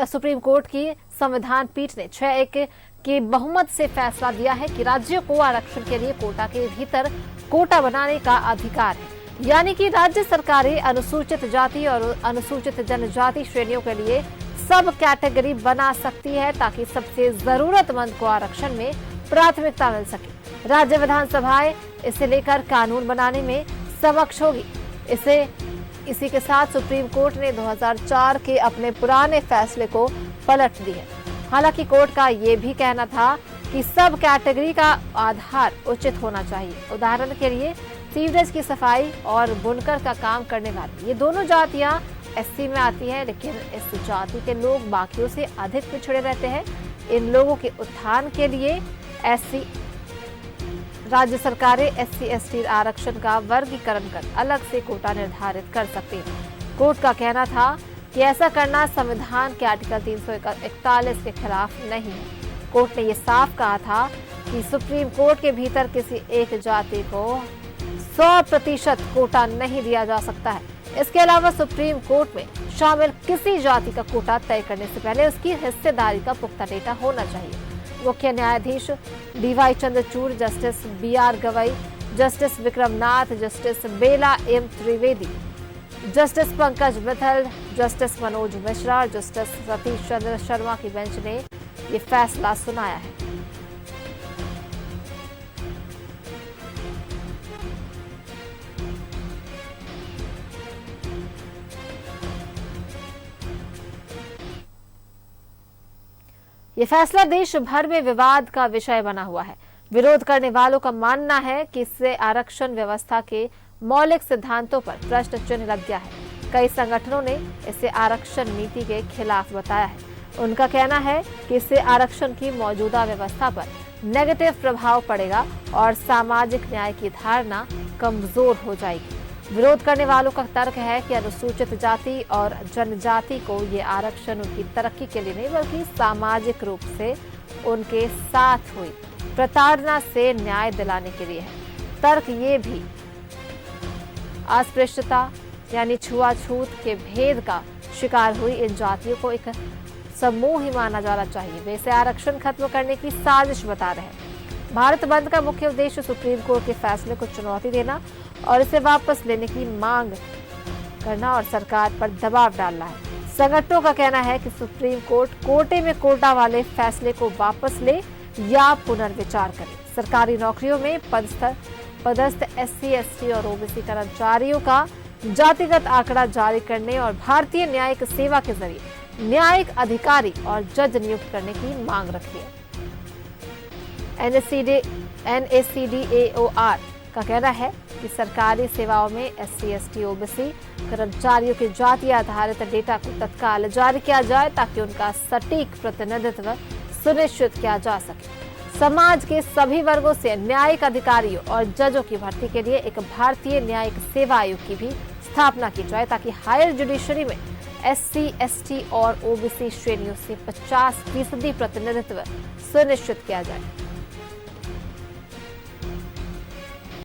Supreme court की संविधान पीठ ने 6-1 के बहुमत से फैसला दिया है कि राज्यों को आरक्षण के लिए कोटा के भीतर कोटा बनाने का अधिकार है। यानी कि राज्य सरकारें अनुसूचित जाति और अनुसूचित जनजाति श्रेणियों के लिए सब कैटेगरी बना सकती है ताकि सबसे जरूरतमंद को आरक्षण में प्राथमिकता मिल सके। राज्य विधानसभाएं इसे लेकर कानून बनाने में सक्षम होगी। इसी के साथ सुप्रीम कोर्ट ने 2004 के अपने पुराने फैसले को पलट दिया। हालांकि कोर्ट का ये भी कहना था कि सब कैटेगरी का आधार उचित होना चाहिए। उदाहरण के लिए सीवरेज की सफाई और बुनकर का काम करने वाले ये दोनों जातियां एससी में आती है, लेकिन इस जाति के लोग बाकियों से अधिक पिछड़े रहते हैं। इन लोगों के उत्थान के लिए राज्य सरकारें SC/ST आरक्षण का वर्गीकरण कर अलग से कोटा निर्धारित कर सकती है। कोर्ट का कहना था कि ऐसा करना संविधान के आर्टिकल 341 के खिलाफ नहीं है। कोर्ट ने यह साफ कहा था कि सुप्रीम कोर्ट के भीतर किसी एक जाति को 100% कोटा नहीं दिया जा सकता है। इसके अलावा सुप्रीम कोर्ट में शामिल किसी जाति का कोटा तय करने से पहले उसकी हिस्सेदारी का पुख्ता डेटा होना चाहिए। मुख्य न्यायाधीश DY Chandrachud, justice BR Gavai, justice Vikramnath, justice Bela M Trivedi, justice Pankaj Mittal, justice Manoj Mishra और जस्टिस सतीश चंद्र शर्मा की बेंच ने ये फैसला सुनाया है। ये फैसला देश भर में विवाद का विषय बना हुआ है। विरोध करने वालों का मानना है कि इससे आरक्षण व्यवस्था के मौलिक सिद्धांतों पर प्रश्न चिन्ह लग गया है। कई संगठनों ने इसे आरक्षण नीति के खिलाफ बताया है। उनका कहना है कि इससे आरक्षण की मौजूदा व्यवस्था पर नेगेटिव प्रभाव पड़ेगा और सामाजिक न्याय की धारणा कमजोर हो जाएगी। विरोध करने वालों का तर्क है कि अनुसूचित जाति और जनजाति को ये आरक्षण उनकी तरक्की के लिए नहीं बल्कि सामाजिक रूप से उनके साथ हुई प्रताड़ना से न्याय दिलाने के लिए है। तर्क ये भी अस्पृश्यता यानी छुआछूत के भेद का शिकार हुई इन जातियों को एक समूह ही माना जाना चाहिए। वे इसे आरक्षण खत्म करने की साजिश बता रहे हैं। भारत बंद का मुख्य उद्देश्य सुप्रीम कोर्ट के फैसले को चुनौती देना और इसे वापस लेने की मांग करना और सरकार पर दबाव डालना है। संगठनों का कहना है कि सुप्रीम कोर्ट कोटे में कोटा वाले फैसले को वापस ले या पुनर्विचार करे। सरकारी नौकरियों में पदस्थ SC/ST और OBC कर्मचारियों का जातिगत आंकड़ा जारी करने और भारतीय न्यायिक सेवा के जरिए न्यायिक अधिकारी और जज नियुक्त करने की मांग रखी है। NACDAOR का कहना है कि सरकारी सेवाओं में SC/ST OBC कर्मचारियों के जाति आधारित डेटा को तत्काल जारी किया जाए ताकि उनका सटीक प्रतिनिधित्व सुनिश्चित किया जा सके। समाज के सभी वर्गों से न्यायिक अधिकारियों और जजों की भर्ती के लिए एक भारतीय न्यायिक सेवा आयोग की भी स्थापना की जाए ताकि हायर जुडिशरी में SC/ST और OBC श्रेणियों से 50% प्रतिनिधित्व सुनिश्चित किया जाए।